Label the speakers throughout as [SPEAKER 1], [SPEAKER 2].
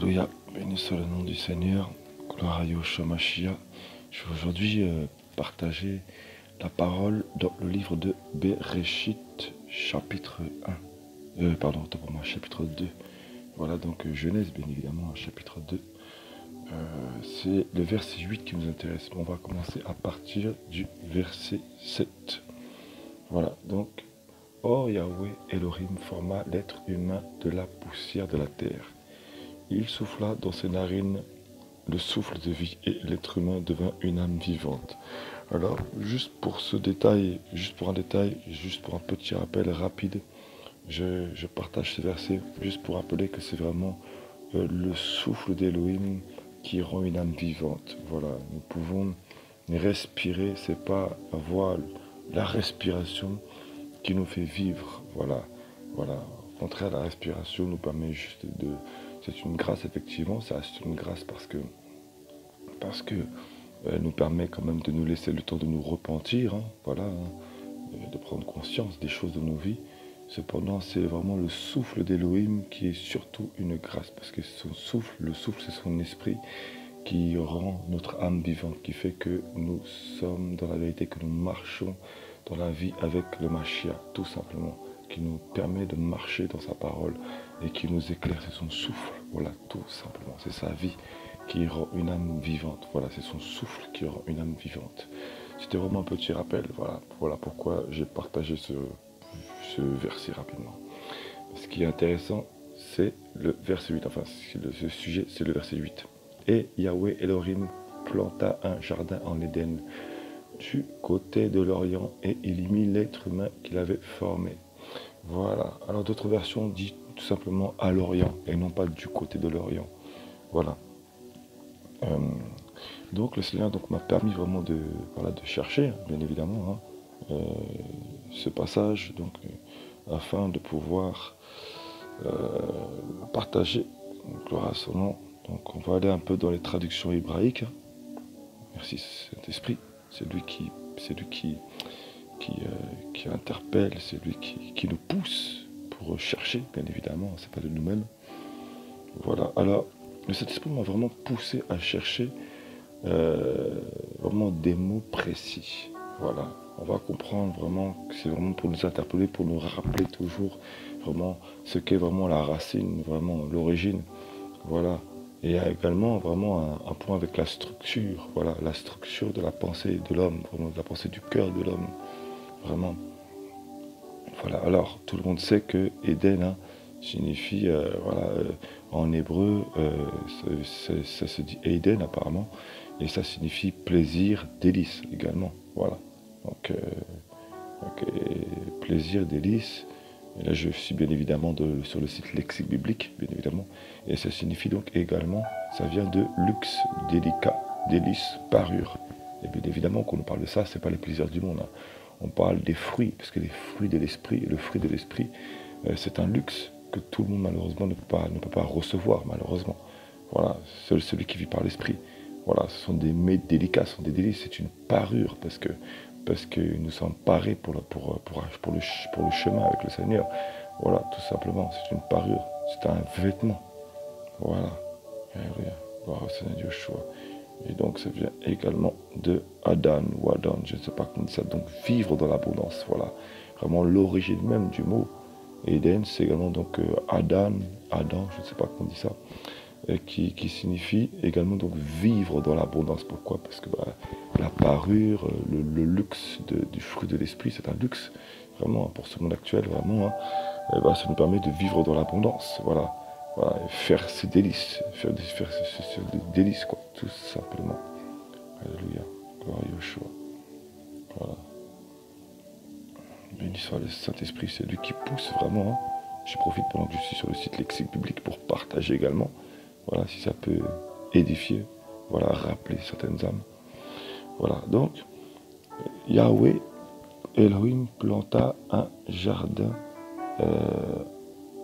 [SPEAKER 1] Alléluia, béni soit le nom du Seigneur, gloire à Yahushua Mashiach. Je vais aujourd'hui partager la parole dans le livre de Bereshit, chapitre 1. Autant pour moi, chapitre 2. Voilà, donc Genèse, bien évidemment, chapitre 2. C'est le verset 8 qui nous intéresse. On va commencer à partir du verset 7. Voilà, donc, Or Yahweh Elohim forma l'être humain de la poussière de la terre. Il souffla dans ses narines le souffle de vie et l'être humain devint une âme vivante. Alors, juste pour ce détail, juste pour un petit rappel rapide, je partage ce verset juste pour rappeler que c'est vraiment le souffle d'Elohim qui rend une âme vivante. Voilà, nous pouvons respirer, c'est pas avoir la respiration qui nous fait vivre. Voilà. Au contraire, la respiration nous permet juste de... C'est une grâce, effectivement, ça reste une grâce parce que elle nous permet quand même de nous laisser le temps de nous repentir, de prendre conscience des choses de nos vies. Cependant, c'est vraiment le souffle d'Elohim qui est surtout une grâce, parce que son souffle, le souffle, c'est son esprit qui rend notre âme vivante, qui fait que nous sommes dans la vérité, que nous marchons dans la vie avec le Mashiach, tout simplement, qui nous permet de marcher dans sa parole et qui nous éclaire, c'est son souffle, voilà, tout simplement, c'est sa vie qui rend une âme vivante, voilà, c'est son souffle qui rend une âme vivante. C'était vraiment un petit rappel, voilà pourquoi j'ai partagé ce verset rapidement. Ce qui est intéressant, c'est le verset 8, ce sujet, c'est le verset 8. Et Yahweh Elohim planta un jardin en Éden, du côté de l'Orient, et il y mit l'être humain qu'il avait formé. Voilà. Alors d'autres versions disent tout simplement à l'Orient, et non pas du côté de l'Orient. Voilà. Donc le Seigneur m'a permis vraiment de chercher, bien évidemment, ce passage, afin de pouvoir partager. Gloire à son nom. Donc on va aller un peu dans les traductions hébraïques. Merci Saint-Esprit. C'est lui qui interpelle, c'est lui qui nous pousse pour chercher, bien évidemment, c'est pas de nous-mêmes. Voilà, alors le Saint-Esprit m'a vraiment poussé à chercher vraiment des mots précis. Voilà, on va comprendre vraiment que c'est vraiment pour nous interpeller, pour nous rappeler toujours vraiment ce qu'est vraiment la racine, vraiment l'origine. Voilà. Et il y a également vraiment un point avec la structure, voilà, la structure de la pensée de l'homme, vraiment de la pensée du cœur de l'homme, vraiment. Voilà, alors tout le monde sait que Éden signifie, en hébreu, ça se dit Éden apparemment, et ça signifie plaisir, délice également, voilà. Donc plaisir, délice. Et là, je suis bien évidemment sur le site Lexique Biblique, bien évidemment. Et ça signifie donc également, ça vient de luxe, délicat, délice, parure. Et bien évidemment, quand on parle de ça, c'est pas les plaisirs du monde. On parle des fruits, parce que les fruits de l'esprit, le fruit de l'esprit, c'est un luxe que tout le monde malheureusement ne peut pas recevoir, malheureusement. Voilà, seul celui qui vit par l'esprit. Voilà, ce sont des mets délicats, ce sont des délices, c'est une parure, parce que nous sommes parés pour le chemin avec le Seigneur. Voilà, tout simplement, c'est une parure, c'est un vêtement. Voilà, alléluia, gloire au Seigneur Yeshua. Et donc ça vient également de Adan ou Adam, je ne sais pas comment on dit ça, donc vivre dans l'abondance, voilà. Vraiment l'origine même du mot Éden, c'est également donc Adam, je ne sais pas comment on dit ça, qui signifie également donc vivre dans l'abondance. Pourquoi? Parce que la parure, le luxe du fruit de l'esprit, c'est un luxe, vraiment, pour ce monde actuel, vraiment, ça nous permet de vivre dans l'abondance, voilà, et faire ses délices, faire des délices, quoi, tout simplement. Alléluia, gloire à Yeshua. Voilà. Béni soit le Saint-Esprit, c'est lui qui pousse vraiment. Je profite pendant que je suis sur le site Lexique Biblique pour partager également. Voilà, si ça peut édifier, voilà, rappeler certaines âmes. Voilà, donc, Yahweh Elohim planta un jardin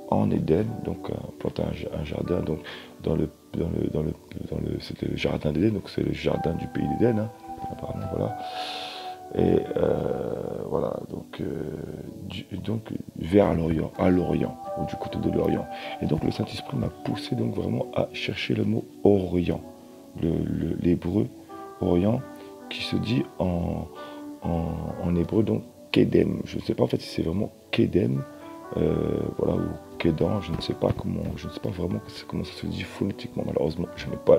[SPEAKER 1] en Éden, donc planta un jardin, donc c'était le jardin d'Éden, donc c'est le jardin du pays d'Éden, apparemment, voilà. Et voilà, donc donc vers l'Orient, à l'Orient, ou du côté de l'Orient. Et donc le Saint-Esprit m'a poussé donc vraiment à chercher le mot Orient, l'hébreu Orient, qui se dit en hébreu donc Kedem. Je ne sais pas en fait si c'est vraiment Kedem, voilà, ou Kedan, je ne sais pas vraiment comment ça se dit phonétiquement, malheureusement, je n'ai pas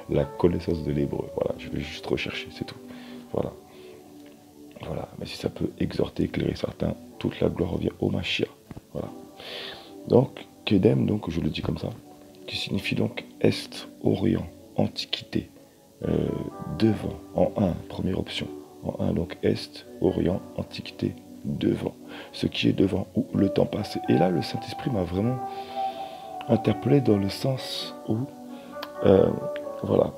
[SPEAKER 1] la connaissance de l'hébreu, voilà, je vais juste rechercher, c'est tout, voilà. Voilà, mais si ça peut exhorter, éclairer certains, toute la gloire revient au Mashiach. Voilà. Donc, Kedem, donc je le dis comme ça, qui signifie donc Est, Orient, Antiquité, devant, en un, première option. En un, donc Est, Orient, Antiquité, devant. Ce qui est devant, ou le temps passé. Et là, le Saint-Esprit m'a vraiment interpellé dans le sens où, voilà,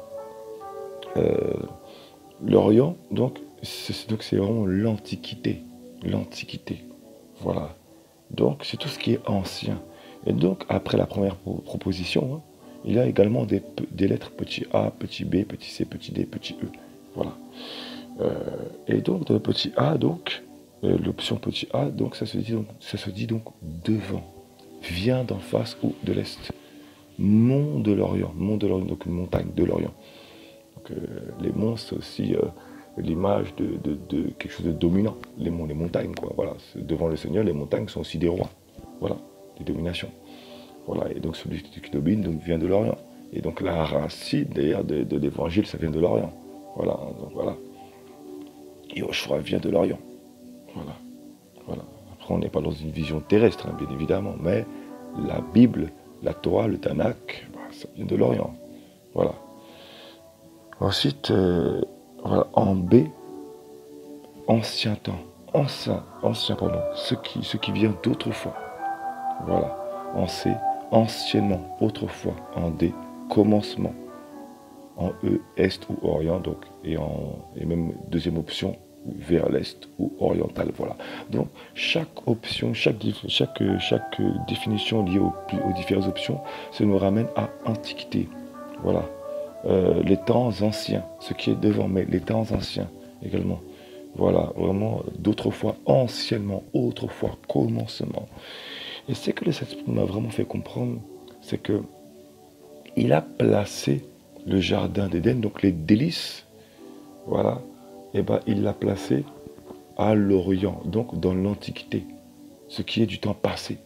[SPEAKER 1] l'Orient, donc c'est vraiment l'Antiquité. L'Antiquité. Voilà. Donc, c'est tout ce qui est ancien. Et donc, après la première proposition, hein, il y a également des lettres petit a, petit b, petit c, petit d, petit e. Voilà. Et donc, dans le petit a, donc, l'option petit a, donc ça se dit donc devant. Vient d'en face ou de l'est. Mont de l'Orient. Mont de l'Orient, donc une montagne de l'Orient. Donc, les monts, c'est aussi l'image de quelque chose de dominant. Les monts, les montagnes, quoi. Voilà. Devant le Seigneur, les montagnes sont aussi des rois. Voilà. Des dominations. Voilà. Et donc, celui qui domine donc, vient de l'Orient. Et donc, la racine, d'ailleurs, de l'évangile, ça vient de l'Orient. Voilà. Donc, voilà. Yoshua vient de l'Orient. Voilà. Voilà. Après, on n'est pas dans une vision terrestre, hein, bien évidemment. Mais la Bible, la Torah, le Tanakh, bah, ça vient de l'Orient. Voilà. Ensuite, voilà, en B, ancien temps, ancien pardon, ce qui vient d'autrefois. Voilà. En C, anciennement, autrefois. En D, commencement. En E, est ou orient, donc, et même deuxième option, vers l'est ou oriental. Voilà. Donc, chaque option, chaque définition liée aux différentes options, ça nous ramène à antiquité. Voilà. Les temps anciens, ce qui est devant, mais les temps anciens également. Voilà, vraiment, d'autrefois, anciennement, autrefois, commencement. Et ce que le Saint-Esprit m'a vraiment fait comprendre, c'est que il a placé le jardin d'Éden, donc les délices, voilà, et ben il l'a placé à l'Orient, donc dans l'Antiquité, ce qui est du temps passé.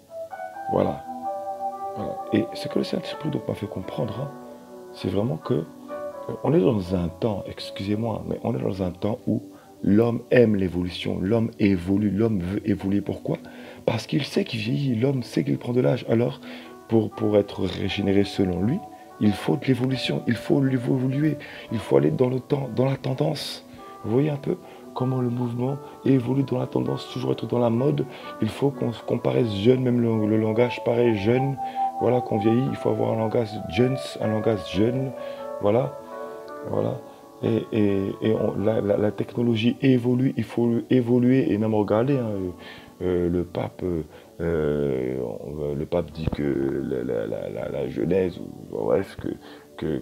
[SPEAKER 1] Voilà. Voilà. Et ce que le Saint-Esprit m'a fait comprendre, hein, c'est vraiment que on est dans un temps, excusez-moi, mais on est dans un temps où l'homme aime l'évolution, l'homme évolue, l'homme veut évoluer. Pourquoi? Parce qu'il sait qu'il vieillit, l'homme sait qu'il prend de l'âge. Alors, pour être régénéré selon lui, il faut de l'évolution, il faut l'évoluer, il faut aller dans le temps, dans la tendance. Vous voyez un peu comment le mouvement évolue dans la tendance, toujours être dans la mode. Il faut qu'on paraisse jeune, même le langage paraît jeune. Voilà, qu'on vieillit, il faut avoir un langage jeune, voilà, voilà. La technologie évolue, il faut évoluer et même regarder, hein, le pape dit que la Genèse, bref, que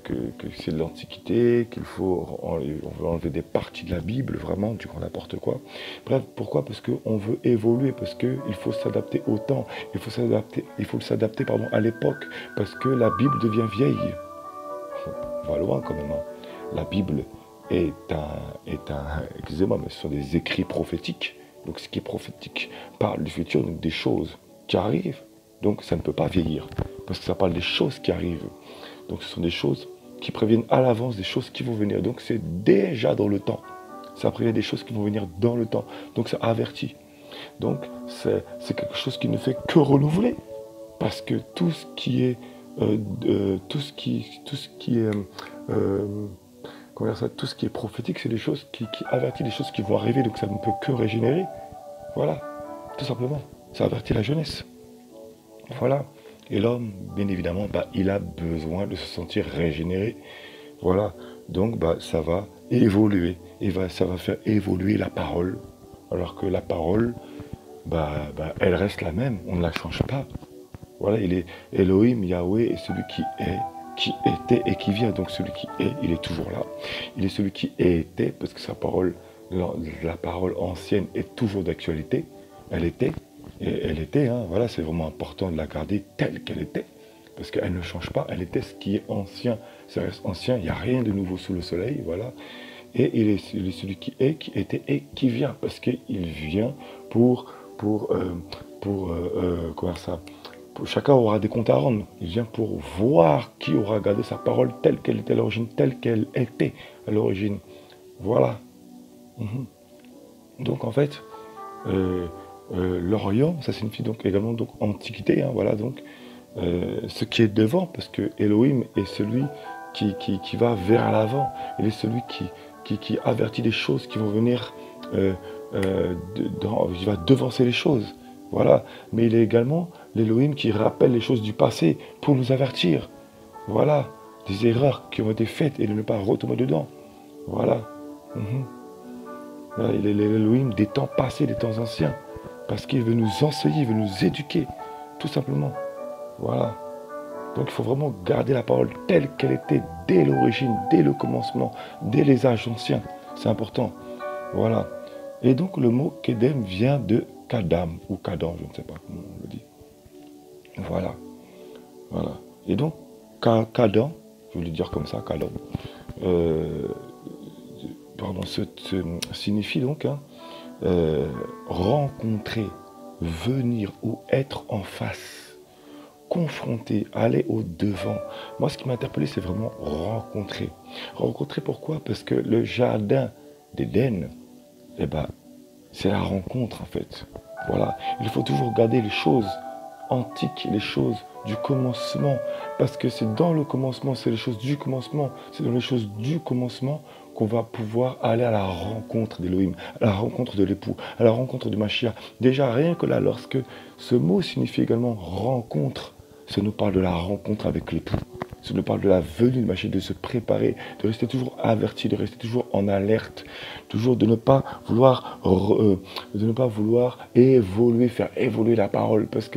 [SPEAKER 1] c'est de l'Antiquité, qu'il faut on veut enlever des parties de la Bible, vraiment, du grand n'importe quoi. Bref, pourquoi? Parce qu'on veut évoluer, parce qu'il faut s'adapter au temps, il faut s'adapter à l'époque, parce que la Bible devient vieille. On va loin quand même, hein. La Bible excusez-moi, mais ce sont des écrits prophétiques. Donc ce qui est prophétique parle du futur, donc des choses qui arrivent. Donc ça ne peut pas vieillir, parce que ça parle des choses qui arrivent. Donc ce sont des choses qui préviennent à l'avance des choses qui vont venir. Donc c'est déjà dans le temps. Ça prévient des choses qui vont venir dans le temps. Donc ça avertit. Donc c'est quelque chose qui ne fait que renouveler. Parce que tout ce qui est tout ce qui est prophétique, c'est des choses qui avertit des choses qui vont arriver, donc ça ne peut que régénérer. Voilà, tout simplement. Ça avertit la jeunesse. Voilà. Et l'homme, bien évidemment, il a besoin de se sentir régénéré. Voilà. Donc, ça va évoluer. Et ça va faire évoluer la parole. Alors que la parole, elle reste la même. On ne la change pas. Voilà, il est Elohim, Yahweh, est celui qui est, qui était et qui vient. Donc celui qui est, il est toujours là. Il est celui qui était, parce que sa parole, la parole ancienne est toujours d'actualité. elle était, et elle était, hein, voilà, c'est vraiment important de la garder telle qu'elle était, parce qu'elle ne change pas, elle était ce qui est ancien, ça reste ancien, il n'y a rien de nouveau sous le soleil, voilà. Et il est celui qui est, qui était et qui vient, parce qu'il vient comment ça, chacun aura des comptes à rendre. Il vient pour voir qui aura gardé sa parole telle qu'elle était à l'origine, telle qu'elle était à l'origine. Voilà. Mhm. Donc en fait, l'Orient, ça signifie donc également donc antiquité, hein, voilà, donc ce qui est devant, parce que Elohim est celui qui va vers l'avant. Il est celui qui avertit des choses qui vont venir, il va devancer les choses. Voilà. Mais il est également l'Elohim qui rappelle les choses du passé pour nous avertir. Voilà. Des erreurs qui ont été faites et de ne pas retomber dedans. Voilà. Mhm. Voilà, il est l'Elohim des temps passés, des temps anciens. Parce qu'il veut nous enseigner, il veut nous éduquer. Tout simplement. Voilà. Donc il faut vraiment garder la parole telle qu'elle était dès l'origine, dès le commencement, dès les âges anciens. C'est important. Voilà. Et donc le mot Kedem vient de Kadam ou Kadam, je ne sais pas comment on le dit. Voilà. Voilà. Et donc Kadam, je vais le dire comme ça, Kadam, signifie donc hein, rencontrer, venir ou être en face, confronter, aller au devant. Moi, ce qui m'a interpellé, c'est vraiment rencontrer. Rencontrer, pourquoi? Parce que le jardin d'Éden, eh ben, c'est la rencontre, en fait. Voilà. Il faut toujours garder les choses antiques, les choses du commencement, parce que c'est dans le commencement, c'est les choses du commencement, c'est dans les choses du commencement qu'on va pouvoir aller à la rencontre d'Elohim, à la rencontre de l'époux, à la rencontre du Mashiach. Déjà, rien que là, lorsque ce mot signifie également rencontre, ça nous parle de la rencontre avec l'époux. Ça nous parle de la venue de Mashiach, de se préparer, de rester toujours averti, de rester toujours en alerte, toujours de ne pas vouloir, évoluer, faire évoluer la parole. Parce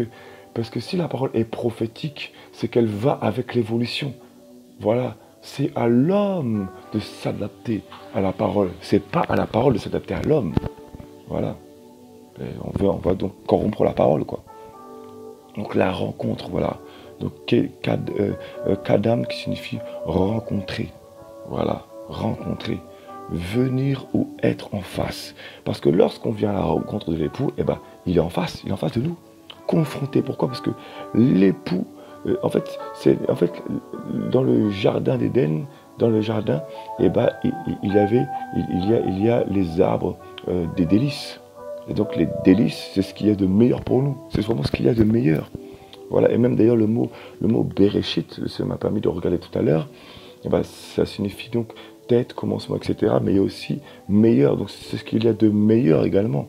[SPEAKER 1] que si la parole est prophétique, c'est qu'elle va avec l'évolution. Voilà. C'est à l'homme de s'adapter à la parole. C'est pas à la parole de s'adapter à l'homme. Voilà. On va donc corrompre la parole, quoi. Donc la rencontre, voilà. Donc Kadam qui signifie rencontrer. Voilà, rencontrer. Venir ou être en face. Parce que lorsqu'on vient à la rencontre de l'époux, eh ben, il est en face de nous. Confronté. Pourquoi? Parce que l'époux, en fait, dans le jardin d'Éden, dans le jardin, eh ben, il y a les arbres des délices. Et donc les délices, c'est ce qu'il y a de meilleur pour nous. C'est vraiment ce qu'il y a de meilleur. Voilà. Et même d'ailleurs le mot Bereshit, ça m'a permis de regarder tout à l'heure, eh ben, ça signifie donc tête, commencement, etc. Mais il y a aussi meilleur. Donc c'est ce qu'il y a de meilleur également.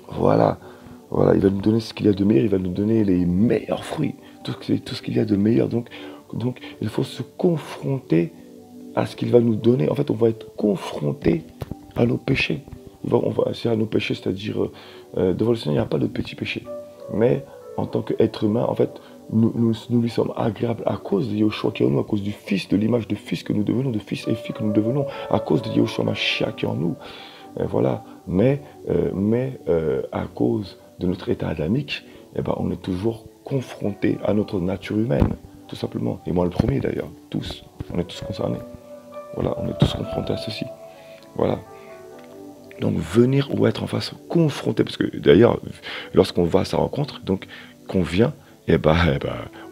[SPEAKER 1] Voilà. Voilà, il va nous donner ce qu'il y a de meilleur, il va nous donner les meilleurs fruits, tout ce qu'il y a de meilleur. Donc, il faut se confronter à ce qu'il va nous donner. En fait, on va être confronté à nos péchés. C'est à nos péchés, c'est-à-dire, devant le Seigneur, il n'y a pas de petits péchés. Mais en tant qu'être humain, en fait, nous lui sommes agréables à cause de Yahushua qui est en nous, à cause du Fils, de l'image de Fils que nous devenons, de Fils et filles que nous devenons, à cause de Yahushua Mashiach qui est en nous. Voilà. Mais à cause de notre état adamique, eh ben, on est toujours confronté à notre nature humaine, tout simplement. Et moi le premier d'ailleurs, tous. On est tous concernés. Voilà, on est tous confrontés à ceci. Voilà. Donc venir ou être en face, confronter, parce que d'ailleurs, lorsqu'on va à sa rencontre, donc qu'on vient, eh ben,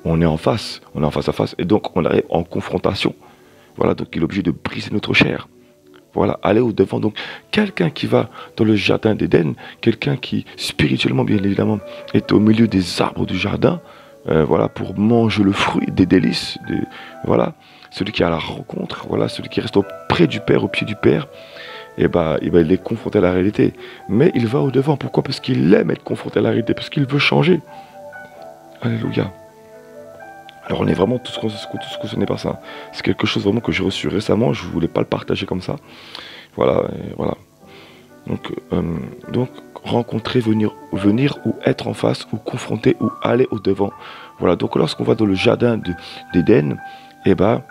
[SPEAKER 1] on est en face à face, et donc on arrive en confrontation. Voilà, donc il est obligé de briser notre chair. Voilà, aller au-devant. Donc, quelqu'un qui va dans le jardin d'Éden, quelqu'un qui, spirituellement, bien évidemment, est au milieu des arbres du jardin, voilà, pour manger le fruit des délices, voilà, celui qui a la rencontre, voilà, celui qui reste auprès du Père, au pied du Père, et ben, il est confronté à la réalité. Mais il va au-devant. Pourquoi? Parce qu'il aime être confronté à la réalité, parce qu'il veut changer. Alléluia. Alors on est vraiment tous concernés par ça. C'est quelque chose vraiment que j'ai reçu récemment, je ne voulais pas le partager comme ça. Voilà, voilà. Donc rencontrer, venir ou être en face, ou confronter, ou aller au devant. Voilà, donc lorsqu'on va dans le jardin d'Éden, eh ben,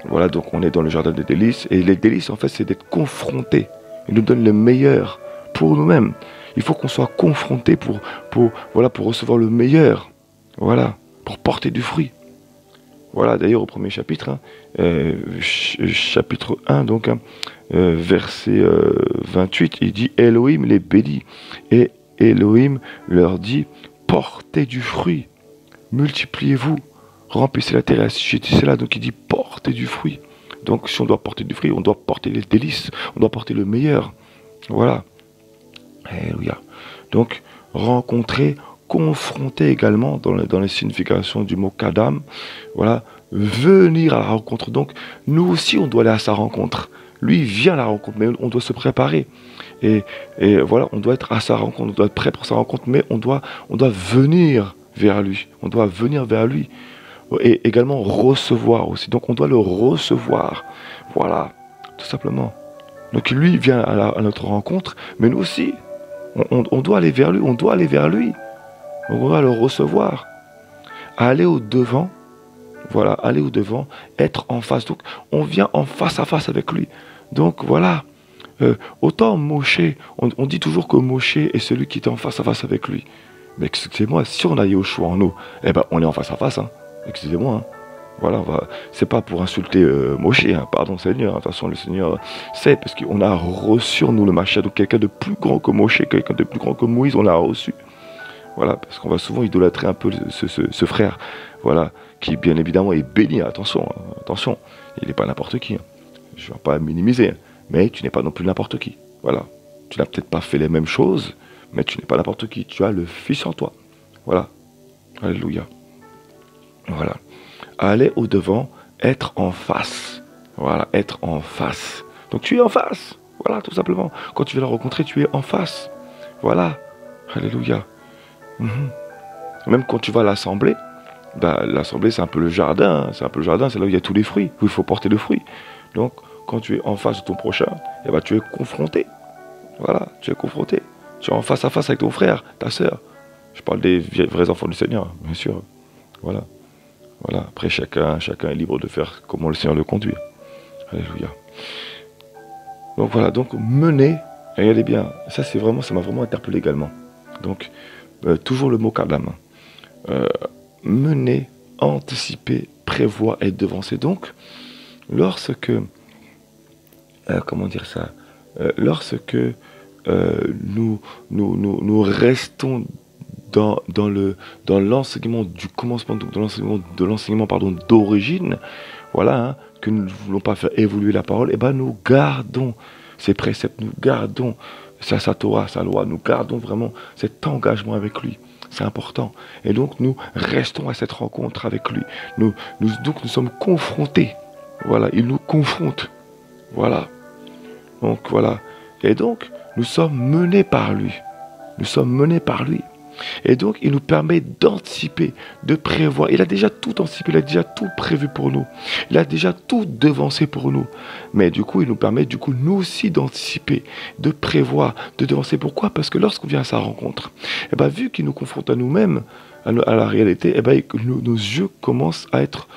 [SPEAKER 1] voilà, donc on est dans le jardin des délices, et les délices en fait c'est d'être confronté. Il nous donne le meilleur pour nous-mêmes. Il faut qu'on soit confronté voilà, pour recevoir le meilleur. Voilà, pour porter du fruit. Voilà, d'ailleurs au premier chapitre, hein, chapitre 1, donc, hein, verset 28, il dit Elohim les bénit. Et Elohim leur dit portez du fruit, multipliez-vous, remplissez la terre. C'est là, donc il dit portez du fruit. Donc si on doit porter du fruit, on doit porter les délices, on doit porter le meilleur. Voilà. Alléluia. Donc rencontrer, confronter également dans les significations du mot kadam. Voilà, venir à la rencontre. Donc nous aussi on doit aller à sa rencontre. Lui vient à la rencontre, mais on doit se préparer. Et voilà, on doit être à sa rencontre, on doit être prêt pour sa rencontre, mais on doit venir vers lui. On doit venir vers lui. Et également recevoir aussi. Donc on doit le recevoir. Voilà, tout simplement. Donc lui vient à notre rencontre, mais nous aussi, on doit aller vers lui, on doit aller vers lui. On doit le recevoir. Aller au devant, voilà, aller au devant, être en face. Donc on vient en face à face avec lui. Donc voilà, autant Moshe, on dit toujours que Moshe est celui qui était en face à face avec lui. Mais excusez-moi, si on a Yoshua en nous, eh ben on est en face à face, hein. Excusez-moi, hein. Voilà, c'est pas pour insulter Moshe, hein. Pardon Seigneur, de toute façon le Seigneur sait, parce qu'on a reçu en nous le Mashiach, donc quelqu'un de plus grand que Moshe, quelqu'un de plus grand que Moïse, on l'a reçu. Voilà, parce qu'on va souvent idolâtrer un peu ce frère, voilà, qui bien évidemment est béni, attention, hein, attention, il n'est pas n'importe qui, hein. Je ne vais pas minimiser, hein, mais tu n'es pas non plus n'importe qui, voilà, tu n'as peut-être pas fait les mêmes choses, mais tu n'es pas n'importe qui, tu as le Fils en toi, voilà, alléluia, voilà, aller au devant, être en face, voilà, être en face, donc tu es en face, voilà, tout simplement, quand tu viens le rencontrer, tu es en face, voilà, alléluia. Même quand tu vas à l'assemblée, bah, l'assemblée c'est un peu le jardin, c'est là où il y a tous les fruits, où il faut porter le fruit. Donc quand tu es en face de ton prochain, eh ben, tu es confronté. Voilà, tu es confronté. Tu es en face à face avec ton frère, ta soeur. Je parle des vrais enfants du Seigneur, bien sûr. Voilà. Voilà. Après chacun est libre de faire comment le Seigneur le conduit. Alléluia. Donc voilà, donc mener, regardez bien, ça m'a vraiment interpellé également. Donc toujours le mot kadam. Mener, anticiper, prévoir et devancer. Donc, lorsque, comment dire ça, lorsque nous restons dans l'enseignement du commencement, donc de l'enseignement d'origine, voilà, hein, que nous ne voulons pas faire évoluer la parole, et ben nous gardons ses préceptes, nous gardons sa Torah, sa loi, nous gardons vraiment cet engagement avec lui. C'est important. Et donc nous restons à cette rencontre avec lui. Donc nous sommes confrontés. Voilà, il nous confronte. Voilà. Donc voilà. Et donc nous sommes menés par lui. Nous sommes menés par lui. Et donc, il nous permet d'anticiper, de prévoir. Il a déjà tout anticipé, il a déjà tout prévu pour nous. Il a déjà tout devancé pour nous. Mais du coup, il nous permet, nous aussi, d'anticiper, de prévoir, de devancer. Pourquoi? Parce que lorsqu'on vient à sa rencontre, eh ben, vu qu'il nous confronte à nous-mêmes, à la réalité, eh ben, nos yeux commencent à être,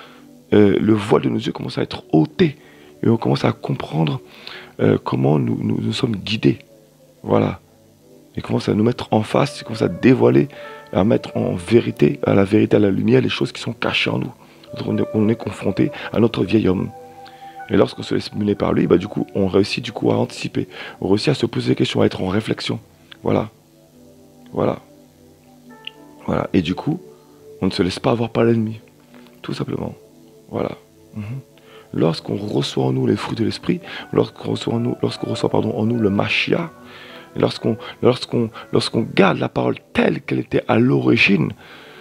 [SPEAKER 1] le voile de nos yeux commence à être ôté. Et on commence à comprendre comment nous sommes guidés. Voilà. Il commence à nous mettre en face, il commence à dévoiler, à mettre en vérité, à la lumière, les choses qui sont cachées en nous. On est confronté à notre vieil homme. Et lorsqu'on se laisse mener par lui, bah, du coup, on réussit à anticiper. On réussit à se poser des questions, à être en réflexion. Voilà. Voilà. Voilà. Et du coup, on ne se laisse pas avoir par l'ennemi. Tout simplement. Voilà. Lorsqu'on reçoit en nous les fruits de l'esprit, lorsqu'on reçoit en nous le Mashiach, lorsqu'on garde la parole telle qu'elle était à l'origine,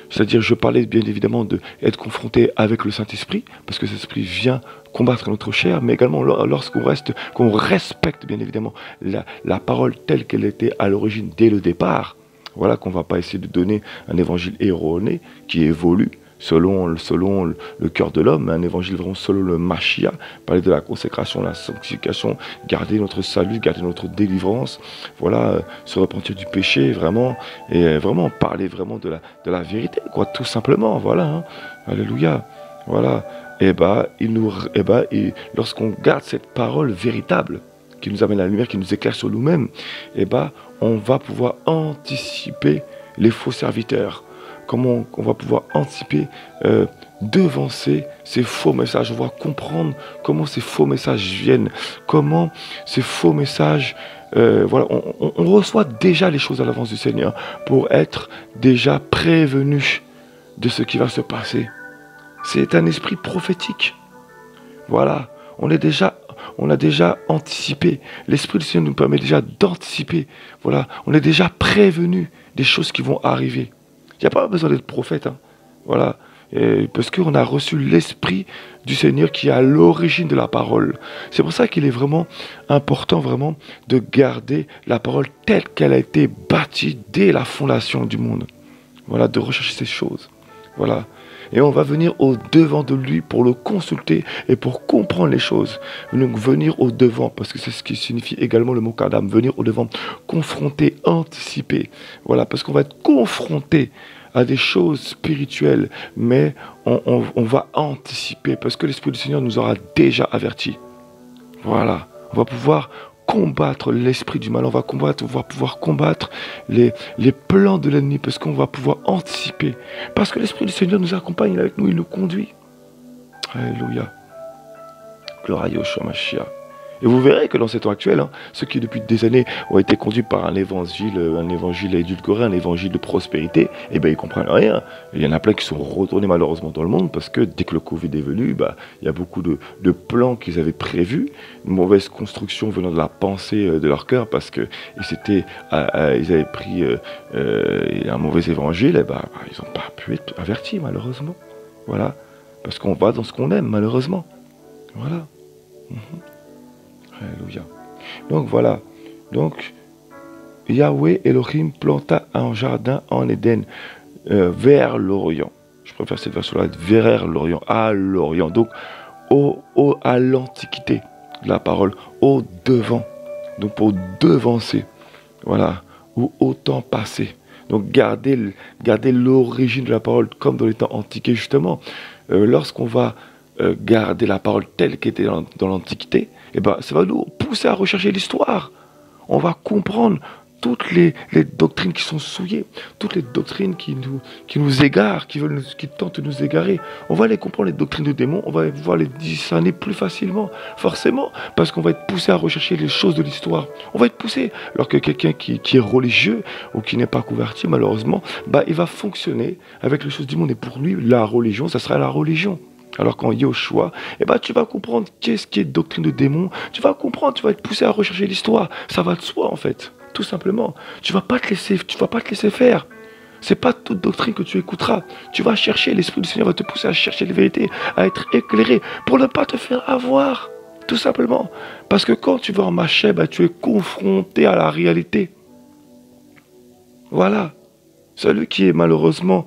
[SPEAKER 1] c'est-à-dire je parlais bien évidemment d'être confronté avec le Saint-Esprit, parce que cet esprit vient combattre notre chair, mais également qu'on respecte bien évidemment la parole telle qu'elle était à l'origine dès le départ. Voilà, qu'on ne va pas essayer de donner un évangile erroné qui évolue selon le cœur de l'homme, un évangile vraiment selon le Mashiach, parler de la consécration, la sanctification, garder notre salut, garder notre délivrance, voilà, se repentir du péché, vraiment, et vraiment parler vraiment de la vérité, quoi, tout simplement, voilà, hein. Alléluia, voilà, et lorsqu'on garde cette parole véritable, qui nous amène la lumière, qui nous éclaire sur nous-mêmes, eh ben, on va pouvoir anticiper les faux serviteurs. Comment on va pouvoir anticiper, devancer ces faux messages. On va comprendre comment ces faux messages viennent, comment ces faux messages... voilà, on reçoit déjà les choses à l'avance du Seigneur pour être déjà prévenu de ce qui va se passer. C'est un esprit prophétique. Voilà, on a déjà anticipé. L'Esprit du Seigneur nous permet déjà d'anticiper. Voilà, on est déjà prévenu des choses qui vont arriver. Il n'y a pas besoin d'être prophète. Hein. Voilà, parce qu'on a reçu l'Esprit du Seigneur qui est à l'origine de la parole. C'est pour ça qu'il est vraiment important vraiment de garder la parole telle qu'elle a été bâtie dès la fondation du monde. Voilà, de rechercher ces choses. Voilà. Et on va venir au-devant de lui pour le consulter et pour comprendre les choses. Donc venir au-devant, parce que c'est ce qui signifie également le mot kadam, venir au-devant, confronter, anticiper. Voilà, parce qu'on va être confronté à des choses spirituelles, mais on va anticiper, parce que l'Esprit du Seigneur nous aura déjà avertis. Voilà, on va pouvoir combattre l'esprit du mal, on va pouvoir combattre les plans de l'ennemi, parce qu'on va pouvoir anticiper, parce que l'Esprit du Seigneur nous accompagne, il est avec nous, il nous conduit. Alléluia. Gloire à Yeshua Mashiach. Et vous verrez que dans ce temps actuel, hein, ceux qui depuis des années ont été conduits par un évangile édulcoré, un évangile de prospérité, eh bien ils comprennent rien. Il y en a plein qui sont retournés malheureusement dans le monde parce que dès que le Covid est venu, il y a beaucoup de plans qu'ils avaient prévus, une mauvaise construction venant de la pensée de leur cœur parce que ils avaient pris un mauvais évangile, et ils n'ont pas pu être avertis malheureusement. Voilà, parce qu'on va dans ce qu'on aime malheureusement. Voilà. Alléluia. Donc voilà. Donc Yahweh Elohim planta un jardin en Éden vers l'Orient. Je préfère cette version-là, vers l'Orient, à l'Orient. Donc à l'Antiquité, la parole, au devant. Donc pour devancer. Voilà. Ou au temps passé. Donc garder l'origine de la parole comme dans les temps antiques. Et justement, lorsqu'on va garder la parole telle qu'elle était dans l'Antiquité, eh ben, ça va nous pousser à rechercher l'histoire. On va comprendre toutes les doctrines qui sont souillées, toutes les doctrines qui nous égarent, qui tentent de nous égarer. On va les comprendre, les doctrines de démons, on va pouvoir les discerner plus facilement, forcément, parce qu'on va être poussé à rechercher les choses de l'histoire. On va être poussé, alors que quelqu'un qui est religieux ou qui n'est pas converti, malheureusement, il va fonctionner avec les choses du monde. Et pour lui, la religion, ça sera la religion. Alors qu'en Yoshua, tu vas comprendre qu'est-ce qui est doctrine de démon. Tu vas comprendre, tu vas être poussé à rechercher l'histoire. Ça va de soi en fait, tout simplement. Tu vas pas te laisser faire. C'est pas toute doctrine que tu écouteras. Tu vas chercher, l'Esprit du Seigneur va te pousser à chercher les vérités, à être éclairé pour ne pas te faire avoir. Tout simplement. Parce que quand tu vas en marché, tu es confronté à la réalité. Voilà. Celui qui est malheureusement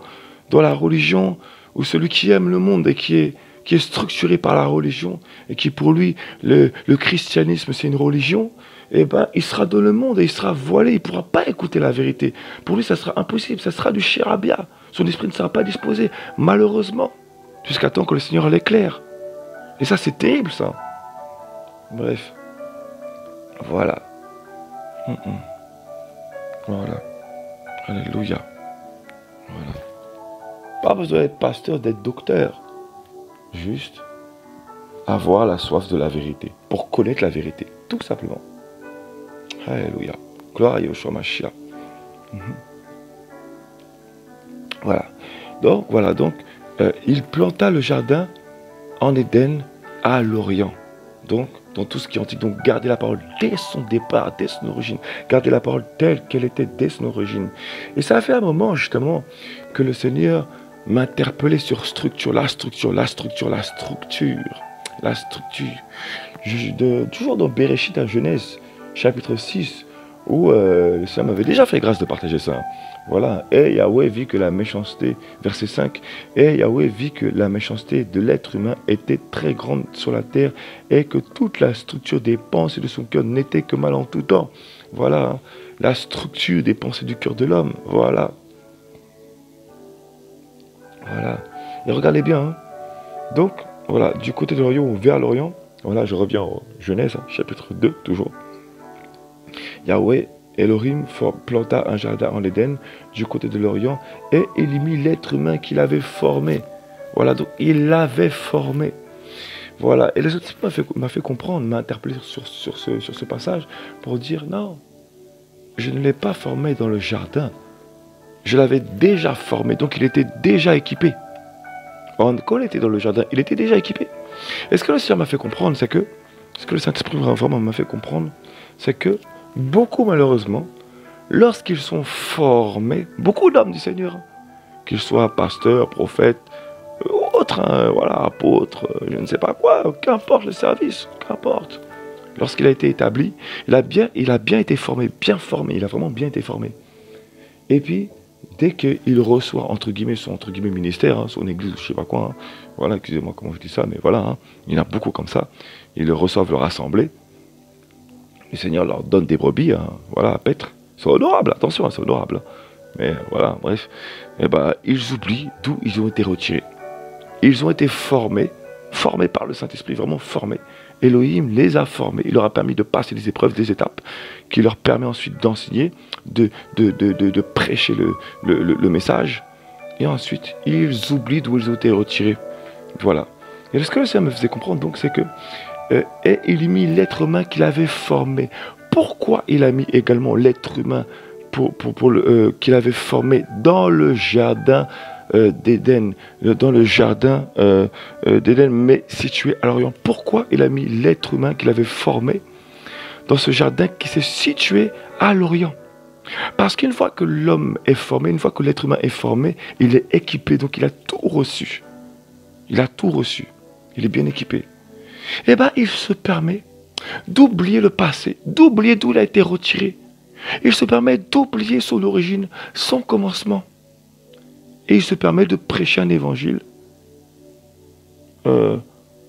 [SPEAKER 1] dans la religion, ou celui qui aime le monde et qui est structuré par la religion, et qui pour lui, le christianisme c'est une religion, il sera dans le monde et il sera voilé, il ne pourra pas écouter la vérité. Pour lui, ça sera impossible, ça sera du chérabia. Son esprit ne sera pas disposé, malheureusement, jusqu'à temps que le Seigneur l'éclaire. Et ça, c'est terrible, ça. Bref. Voilà. Voilà. Alléluia. Voilà. Pas besoin d'être pasteur, d'être docteur. Juste avoir la soif de la vérité. Pour connaître la vérité. Tout simplement. Alléluia. Gloire à Yeshua Mashiach. Voilà. Donc, il planta le jardin en Éden à l'Orient. Donc, dans tout ce qui est antique. Donc, garder la parole dès son départ, dès son origine. Garder la parole telle qu'elle était dès son origine. Et ça a fait un moment, justement, que le Seigneur m'interpellait sur la structure. Toujours dans Bereshit, à Genèse, chapitre 6, où le Seigneur m'avait déjà fait grâce de partager ça. Voilà. Et Yahweh vit que la méchanceté, verset 5, et Yahweh vit que la méchanceté de l'être humain était très grande sur la terre, et que toute la structure des pensées de son cœur n'était que mal en tout temps. Voilà. La structure des pensées du cœur de l'homme. Voilà. Et regardez bien. Donc, voilà, du côté de l'Orient ou vers l'Orient, Voilà, je reviens en Genèse, hein, chapitre 2, toujours. Yahweh, Elohim, planta un jardin en Éden, du côté de l'Orient, et il y mit l'être humain qu'il avait formé. Voilà, donc il l'avait formé. Voilà, et les autres m'a fait comprendre, m'a interpellé sur ce passage, pour dire, non, je ne l'ai pas formé dans le jardin. Je l'avais déjà formé, donc il était déjà équipé. Quand il était dans le jardin, il était déjà équipé. Et ce que le Seigneur m'a fait comprendre, c'est que, ce que le Saint-Esprit vraiment m'a fait comprendre, c'est que, beaucoup malheureusement, lorsqu'ils sont formés, beaucoup d'hommes du Seigneur, qu'ils soient pasteurs, prophètes, autres, hein, voilà, apôtres, je ne sais pas quoi, qu'importe le service, qu'importe. Lorsqu'il a été établi, il a bien été formé, il a vraiment bien été formé. Et puis, dès qu'il reçoit, entre guillemets, son ministère, hein, son église, je ne sais pas quoi, hein, voilà, excusez-moi comment je dis ça, mais voilà, hein, il y en a beaucoup comme ça, ils reçoivent leur assemblée, le Seigneur leur donne des brebis, hein, voilà, à paître, c'est honorable, attention, hein, c'est honorable, mais voilà, bref, et ben, ils oublient d'où ils ont été retirés. Ils ont été formés par le Saint-Esprit, vraiment formés. Elohim les a formés, il leur a permis de passer des épreuves, des étapes, qui leur permet ensuite d'enseigner, de prêcher le message, et ensuite, ils oublient d'où ils ont été retirés. Voilà. Et ce que le Seigneur me faisait comprendre, donc, c'est que et il y mit l'être humain qu'il avait formé. Pourquoi il a mis également l'être humain qu'il avait formé dans le jardin d'Éden, dans le jardin d'Éden, mais situé à l'Orient? Pourquoi il a mis l'être humain qu'il avait formé dans ce jardin qui s'est situé à l'Orient? Parce qu'une fois que l'homme est formé, une fois que l'être humain est formé, il est équipé, donc il a tout reçu. Il a tout reçu. Il est bien équipé. Eh bien, il se permet d'oublier le passé, d'oublier d'où il a été retiré. Il se permet d'oublier son origine, son commencement. Et il se permet de prêcher un évangile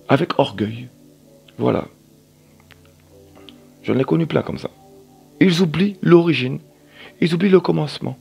[SPEAKER 1] avec orgueil. Voilà. J'en ai connu plein comme ça. Ils oublient l'origine. Ils oublient le commencement.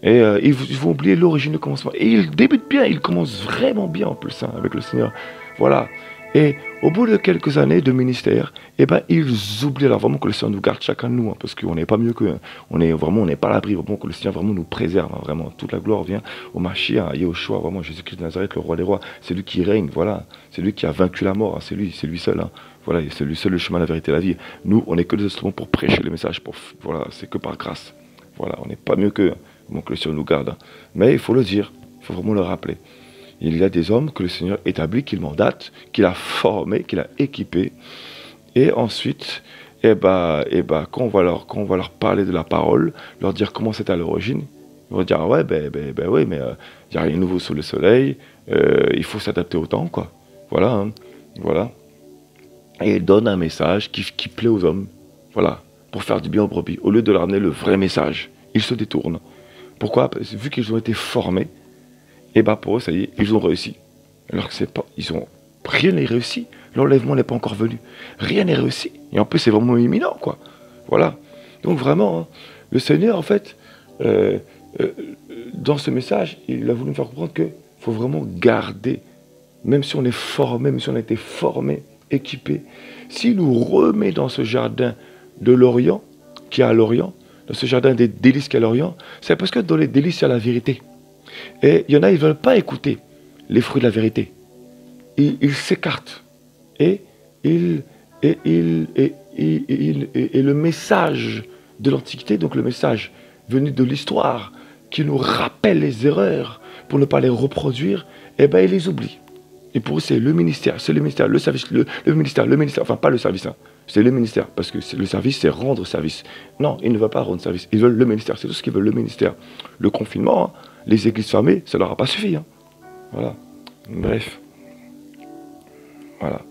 [SPEAKER 1] Et ils vont oublier l'origine, le commencement. Et ils débutent bien, ils commencent vraiment bien en plus hein, avec le Seigneur. Voilà. Et au bout de quelques années de ministère, eh ben, ils oublient alors vraiment que le Seigneur nous garde chacun de nous, hein, parce qu'on n'est pas mieux que, on n'est pas à l'abri, vraiment que le Seigneur vraiment nous préserve, hein, vraiment toute la gloire vient au Mashiach, à Yahushua, vraiment Jésus-Christ de Nazareth, le roi des rois, c'est lui qui règne, voilà, c'est lui qui a vaincu la mort, hein, c'est lui seul, hein, voilà, c'est lui seul le chemin, la vérité, la vie. Nous, on n'est que des instruments pour prêcher le message, voilà, c'est que par grâce, voilà, on n'est pas mieux que, bon, que le Seigneur nous garde, hein. Mais il faut le dire, il faut vraiment le rappeler. Il y a des hommes que le Seigneur établit, qu'il mandate, qu'il a formés, qu'il a équipés. Et ensuite, quand on va leur parler de la parole, leur dire comment c'est à l'origine, ils vont dire, ah ouais, oui, mais il n'y a rien de nouveau sous le soleil, il faut s'adapter au temps, quoi. Voilà, hein, voilà. Et ils donnent un message qui plaît aux hommes, voilà, pour faire du bien aux brebis. Au lieu de leur amener le vrai message, ils se détournent. Pourquoi? Parce que vu qu'ils ont été formés, et bien pour eux, ça y est, ils ont réussi. Alors que c'est pas, rien n'est réussi. L'enlèvement n'est pas encore venu. Rien n'est réussi. Et en plus, c'est vraiment imminent, quoi. Voilà. Donc vraiment, hein, le Seigneur, en fait, dans ce message, il a voulu nous faire comprendre qu'il faut vraiment garder, même si on est formé, même si on a été formé, équipé, s'il nous remet dans ce jardin de l'Orient, qui est à l'Orient, dans ce jardin des délices qui est à l'Orient, c'est parce que dans les délices, il y a la vérité. Et il y en a, ils ne veulent pas écouter les fruits de la vérité. Ils s'écartent. Et le message de l'Antiquité, donc le message venu de l'histoire, qui nous rappelle les erreurs pour ne pas les reproduire, eh bien, ils les oublient. Et pour eux, c'est le ministère, le service, le ministère, enfin pas le service, hein, c'est le ministère, parce que le service, c'est rendre service. Non, ils ne veulent pas rendre service, ils veulent le ministère, c'est tout ce qu'ils veulent, le ministère. Le confinement, hein, les églises fermées, ça ne leur a pas suffi. Hein. Voilà. Bref. Voilà.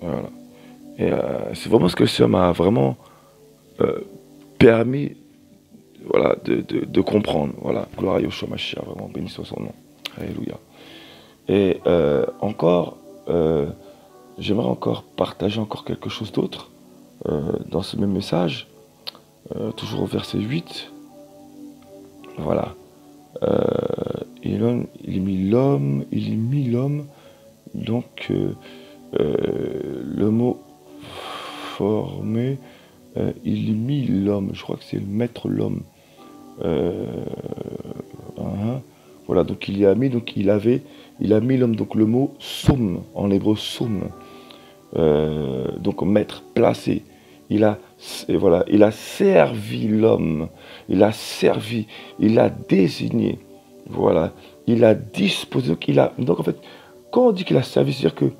[SPEAKER 1] Voilà. Et c'est vraiment ce que le Seigneur m'a vraiment permis voilà, de comprendre. Voilà. Gloire à Yahushua Mashiach, vraiment, béni soit son nom. Alléluia. Et encore, j'aimerais encore partager encore quelque chose d'autre dans ce même message, toujours au verset 8. Voilà. Il y mit l'homme, donc le mot former, il mit l'homme, je crois que c'est le maître l'homme. Voilà, donc il y a mis, donc il a mis l'homme, donc le mot soum, en hébreu soum, donc maître, placé. Voilà, il a servi l'homme, il a servi, il a désigné, voilà, il a disposé, donc en fait, quand on dit qu'il a servi, c'est-à-dire que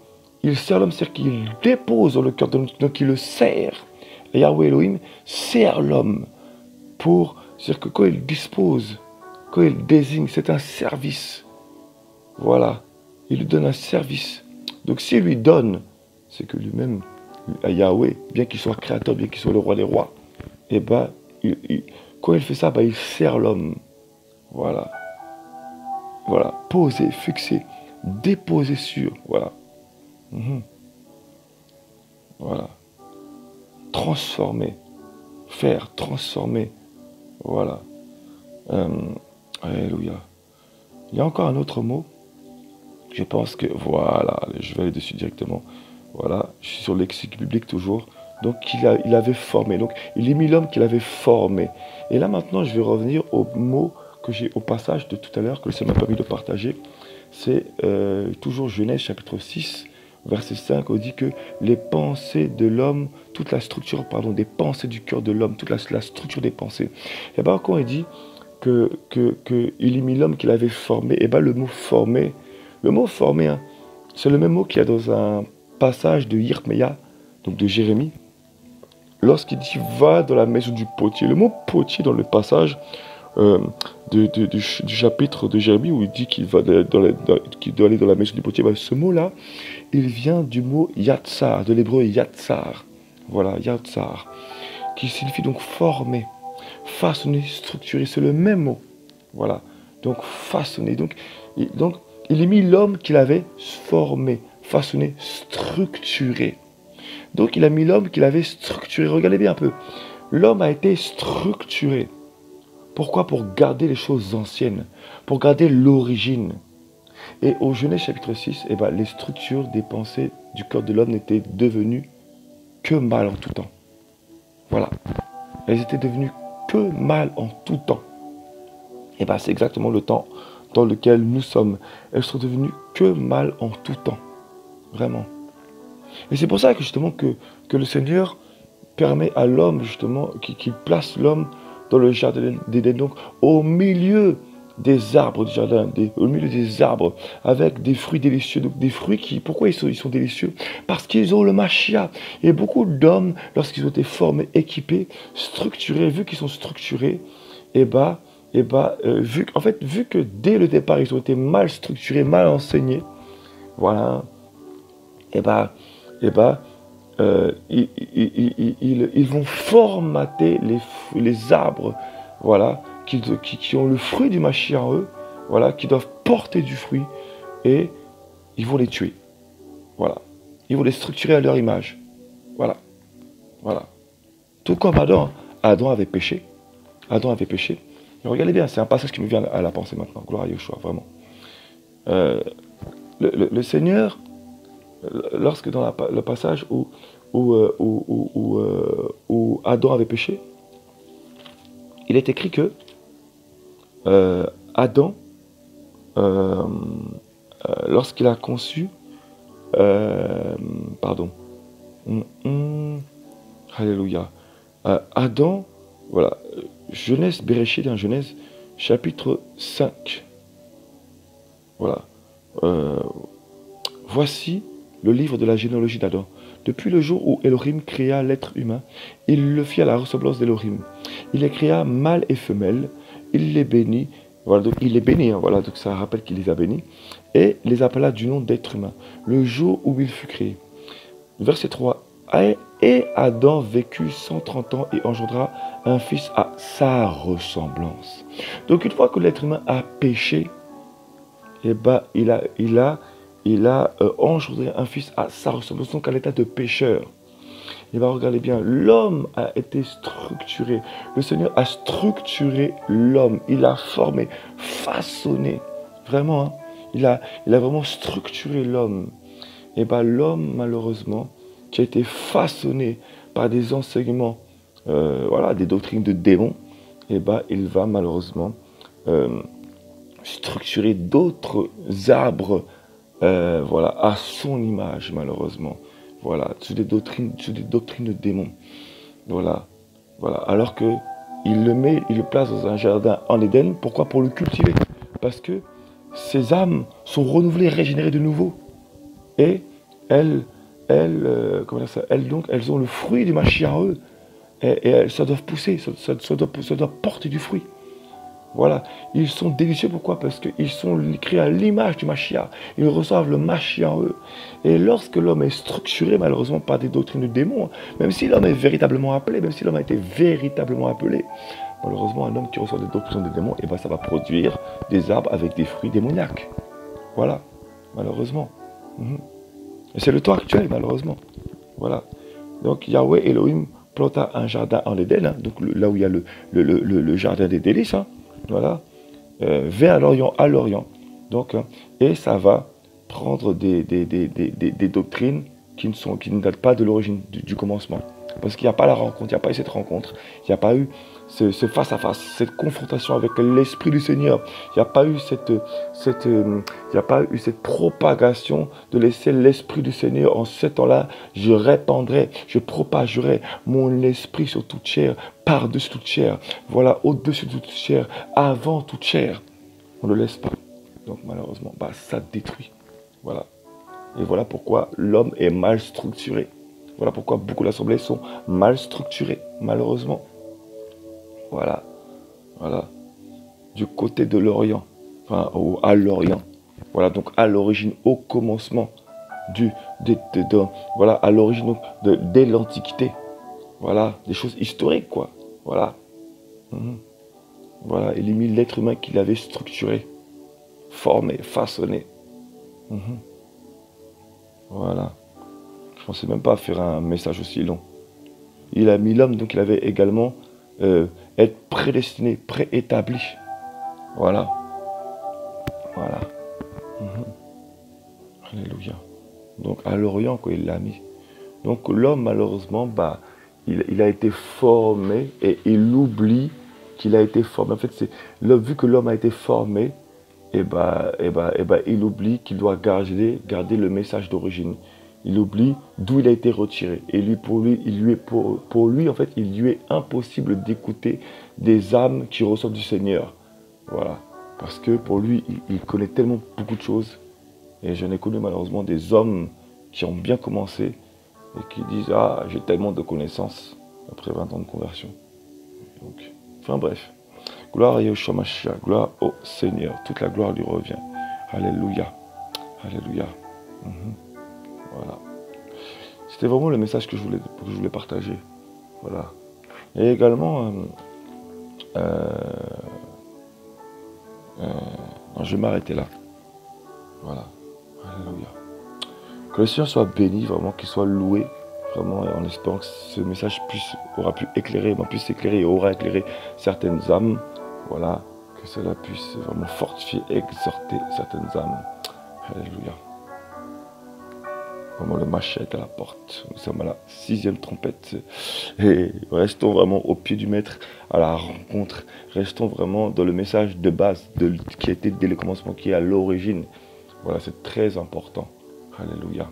[SPEAKER 1] il sert l'homme, c'est-à-dire qu'il dépose dans le cœur de l'homme, donc il le sert. Et Yahweh Elohim sert l'homme c'est-à-dire que quand il dispose, quand il désigne, c'est un service. Voilà, il lui donne un service. Donc s'il lui donne, c'est que lui-même, à Yahweh, bien qu'il soit créateur, bien qu'il soit le roi des rois, et ben, quand il fait ça, ben, il sert l'homme. Voilà. Voilà, poser, fixer, déposer sur, voilà. Voilà. Transformer, faire, transformer, voilà. Alléluia. Il y a encore un autre mot. Je pense que, voilà, je vais aller dessus directement. Voilà, je suis sur le lexique biblique toujours. Donc, il avait formé. Donc, il est mis l'homme qu'il avait formé. Et là, maintenant, je vais revenir au mot au passage de tout à l'heure, que le Seigneur m'a permis de partager. C'est toujours Genèse chapitre 6, verset 5, on dit que les pensées de l'homme, toute la structure, des pensées du cœur de l'homme, toute la structure des pensées. Et bien, quand il dit qu'il est mis l'homme qu'il avait formé, et bien le mot formé, hein, c'est le même mot qu'il y a dans un passage de Yirmeya, donc de Jérémie, lorsqu'il dit va dans la maison du potier. Le mot potier dans le passage du chapitre de Jérémie où il dit qu'il doit aller dans la maison du potier, ben, ce mot-là, il vient du mot yatsar, de l'hébreu yatsar. Voilà, yatsar, qui signifie donc former, façonner, structurer. C'est le même mot. Voilà, donc façonner. Donc il est mis l'homme qu'il avait formé, façonné, structuré. Donc il a mis l'homme qu'il avait structuré. Regardez bien un peu. L'homme a été structuré. Pourquoi? Pour garder les choses anciennes, pour garder l'origine. Et au Genèse chapitre 6, eh ben, les structures des pensées du cœur de l'homme n'étaient devenues que mal en tout temps. Voilà. Elles étaient devenues que mal en tout temps. Et bien c'est exactement le temps dans lequel nous sommes. Elles sont devenues que mal en tout temps. Vraiment. Et c'est pour ça que justement que le Seigneur permet à l'homme, justement, qu'il place l'homme dans le jardin d'Éden, donc au milieu des arbres du jardin, au milieu des arbres, avec des fruits délicieux. Donc des fruits pourquoi ils sont délicieux? Parce qu'ils ont le Mashiach. Et beaucoup d'hommes, lorsqu'ils ont été formés, équipés, structurés, vu qu'ils sont structurés, vu que dès le départ, ils ont été mal structurés, mal enseignés, voilà, ils vont formater les arbres, voilà, qui ont le fruit du Mashiach en eux, voilà, qui doivent porter du fruit, et ils vont les tuer. Voilà. Ils vont les structurer à leur image. Voilà. Voilà. Tout comme Adam. Adam avait péché. Et regardez bien, c'est un passage qui me vient à la pensée maintenant. Gloire à Yeshua, vraiment. Le Seigneur, lorsque dans le passage où Adam avait péché, il est écrit que Adam, lorsqu'il a conçu, alléluia, Adam, voilà, Genèse, Bereshit, dans Genèse, chapitre 5, voilà, voici le livre de la généalogie d'Adam. Depuis le jour où Elohim créa l'être humain, il le fit à la ressemblance d'Elohim. Il les créa mâle et femelle, il les bénit, voilà, donc il les bénit, hein, voilà, donc ça rappelle qu'il les a bénis, et les appela du nom d'être humain, le jour où il fut créé. Verset 3, et Adam vécut 130 ans et engendra un fils à sa ressemblance. Donc une fois que l'être humain a péché, eh ben, il a engendré un fils à sa ressemblance, donc à l'état de pécheur. Et bien regardez bien, l'homme a été structuré. Le Seigneur a structuré l'homme. Il a formé, façonné. Vraiment, hein, il a vraiment structuré l'homme. et ben l'homme, malheureusement, qui a été façonné par des enseignements, voilà, des doctrines de démons, et ben il va malheureusement structurer d'autres arbres, voilà, à son image, malheureusement. Voilà, sur des doctrines de démons. Voilà, voilà. Alors que il le place dans un jardin en Éden. Pourquoi? Pour le cultiver. Parce que ces âmes sont renouvelées, régénérées de nouveau. Et comment dire ça, elles ont le fruit du Mashiach en eux. Et ça doit pousser, ça doit porter du fruit. Voilà, ils sont délicieux, pourquoi? Parce qu'ils sont créés à l'image du Mashiach. Ils reçoivent le Mashiach en eux. Et lorsque l'homme est structuré, malheureusement, par des doctrines de démons, même si l'homme est véritablement appelé, même si l'homme a été véritablement appelé, malheureusement, un homme qui reçoit des doctrines de démons, et ben, ça va produire des arbres avec des fruits démoniaques. Voilà, malheureusement. Et c'est le temps actuel, malheureusement. Voilà. Donc, Yahweh Elohim planta un jardin en Éden, hein, donc là où il y a le jardin des délices, hein, voilà, vers l'Orient, à l'Orient. Donc, et ça va prendre des doctrines qui ne datent pas de l'origine du commencement. Parce qu'il n'y a pas la rencontre, il n'y a pas eu cette rencontre, il n'y a pas eu ce face-à-face, cette confrontation avec l'Esprit du Seigneur. Il n'y a pas eu cette propagation de laisser l'Esprit du Seigneur. En ce temps-là, je répandrai, je propagerai mon esprit sur toute chair, par-dessus toute chair. Voilà, au-dessus de toute chair, avant toute chair. On ne le laisse pas. Donc malheureusement, ça détruit. Voilà. Et voilà pourquoi l'homme est mal structuré. Voilà pourquoi beaucoup d'assemblées sont mal structurées, malheureusement. Voilà. Voilà. Du côté de l'Orient. Enfin, à l'Orient. Voilà, donc à l'origine, au commencement, voilà, à l'origine dès l'Antiquité. Voilà, des choses historiques, quoi. Voilà. Voilà, il élimine l'être humain qu'il avait structuré, formé, façonné. Voilà. Je ne pensais même pas faire un message aussi long. Il a mis l'homme, donc il avait également être prédestiné, préétabli. Voilà. Voilà. Alléluia. Donc à l'Orient, quoi, il l'a mis. Donc l'homme, malheureusement, il a été formé et il oublie qu'il a été formé. En fait, vu que l'homme a été formé, il oublie qu'il doit garder le message d'origine. Il oublie d'où il a été retiré. Et pour lui, en fait, il lui est impossible d'écouter des âmes qui reçoivent du Seigneur. Voilà. Parce que pour lui, il connaît tellement beaucoup de choses. Et j'en ai connu malheureusement des hommes qui ont bien commencé et qui disent « Ah, j'ai tellement de connaissances après 20 ans de conversion. » Donc, enfin bref. Gloire à Yahushua Mashiach, gloire au Seigneur. Toute la gloire lui revient. Alléluia. Alléluia. Voilà. C'était vraiment le message que je voulais partager. Voilà. Et également, je vais m'arrêter là. Voilà. Alléluia. Que le Seigneur soit béni, vraiment, qu'il soit loué, vraiment, en espérant que ce message aura pu éclairer et aura éclairé certaines âmes. Voilà. Que cela puisse vraiment fortifier, exhorter certaines âmes. Alléluia. Vraiment, le Mashiach est à la porte. Nous sommes à la 6e trompette. Et restons vraiment au pied du maître, à la rencontre. Restons vraiment dans le message de base, qui a été dès le commencement, qui est à l'origine. Voilà, c'est très important. Alléluia.